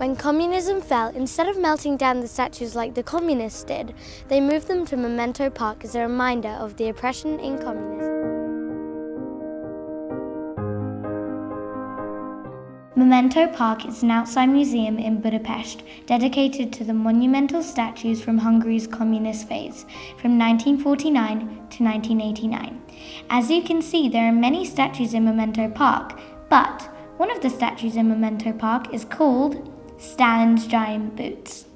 When communism fell, instead of melting down the statues like the communists did, they moved them to Memento Park as a reminder of the oppression in communism. Memento Park is an outside museum in Budapest dedicated to the monumental statues from Hungary's communist phase from 1949 to 1989. As you can see, there are many statues in Memento Park, but one of the statues in Memento Park is called Stalin's Giant Boots.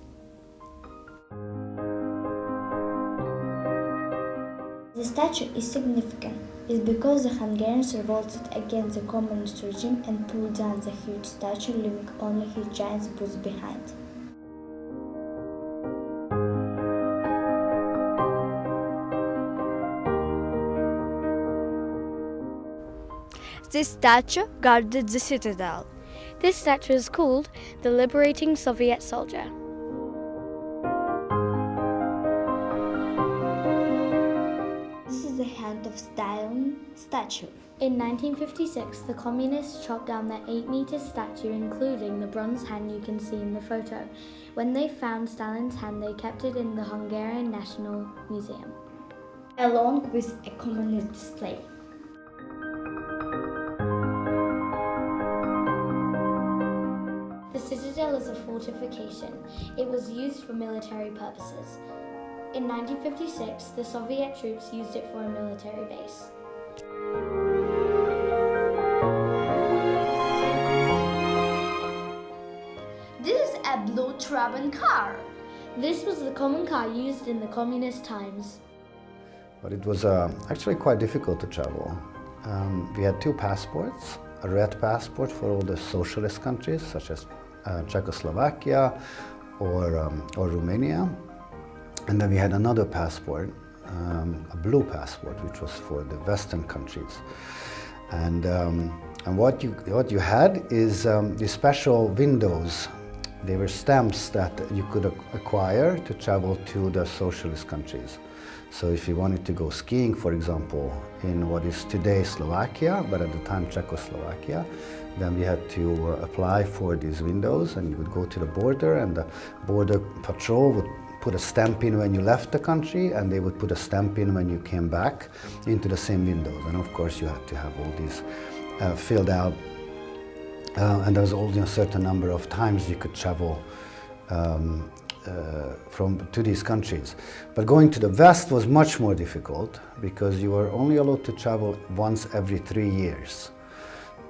The statue is significant. It's because the Hungarians revolted against the communist regime and pulled down the huge statue, leaving only his giant boots behind. This statue guarded the citadel. This statue is called the Liberating Soviet Soldier. This is the hand of Stalin statue. In 1956, the communists chopped down the 8-meter statue, including the bronze hand you can see in the photo. When they found Stalin's hand, they kept it in the Hungarian National Museum, along with a communist display. The citadel is a fortification. It was used for military purposes. In 1956, the Soviet troops used it for a military base. This is a blue Trabant car. This was the common car used in the communist times. But it was actually quite difficult to travel. We had two passports, a red passport for all the socialist countries, such as Czechoslovakia or Romania. And then we had another passport, a blue passport, which was for the Western countries. And what you had is these special windows. They were stamps that you could acquire to travel to the socialist countries. So if you wanted to go skiing, for example, in what is today Slovakia, but at the time Czechoslovakia, then we had to apply for these windows, and you would go to the border, and the border patrol would put a stamp in when you left the country, and they would put a stamp in when you came back into the same windows. And of course you had to have all these filled out, and there was only a certain number of times you could travel to these countries. But going to the West was much more difficult, because you were only allowed to travel once every 3 years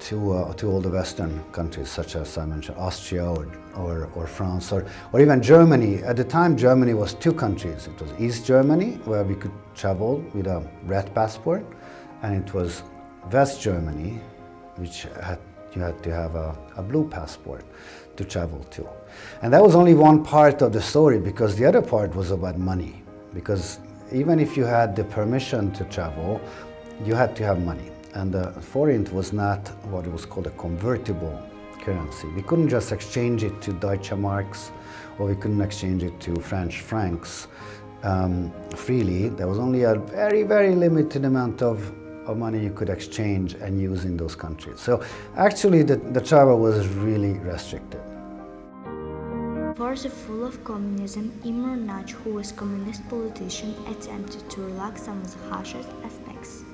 to all the Western countries, such as I mentioned, Austria or France or even Germany. At the time, Germany was two countries. It was East Germany, where we could travel with a red passport, and it was West Germany, which you had to have a blue passport to travel to. And that was only one part of the story, because the other part was about money. Because even if you had the permission to travel, you had to have money. And the forint was not what was called a convertible currency. We couldn't just exchange it to Deutsche Marks, or we couldn't exchange it to French francs freely. There was only a very, very limited amount of money you could exchange and use in those countries. So actually the travel was really restricted. Forceful of communism, Imre Nagy, who was a communist politician, attempted to relax some of the harshest aspects.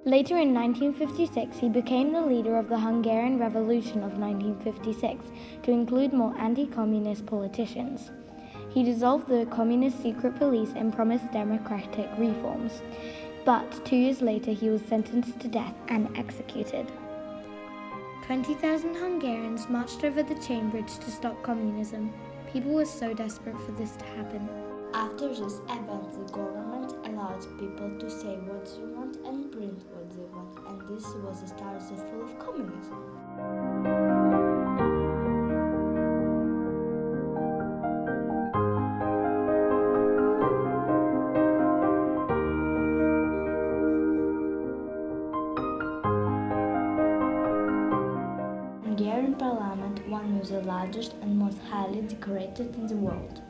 Later in 1956, he became the leader of the Hungarian Revolution of 1956 to include more anti-communist politicians. He dissolved the communist secret police and promised democratic reforms. But 2 years later, he was sentenced to death and executed. 20,000 Hungarians marched over the chain bridge to stop communism. People were so desperate for this to happen. After this event, the government allowed people to say what they want and print what they want, and this was the start of the fall of communism. Hungarian parliament, one of the largest and most highly decorated in the world.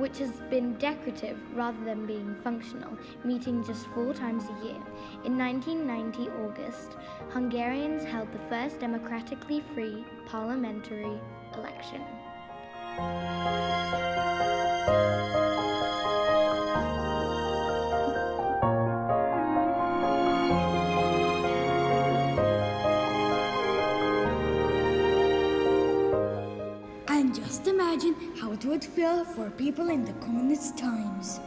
which has been decorative rather than being functional, meeting just 4 times a year. In 1990 August, Hungarians held the first democratically free parliamentary election. And just imagine how it would feel for people in the communist times.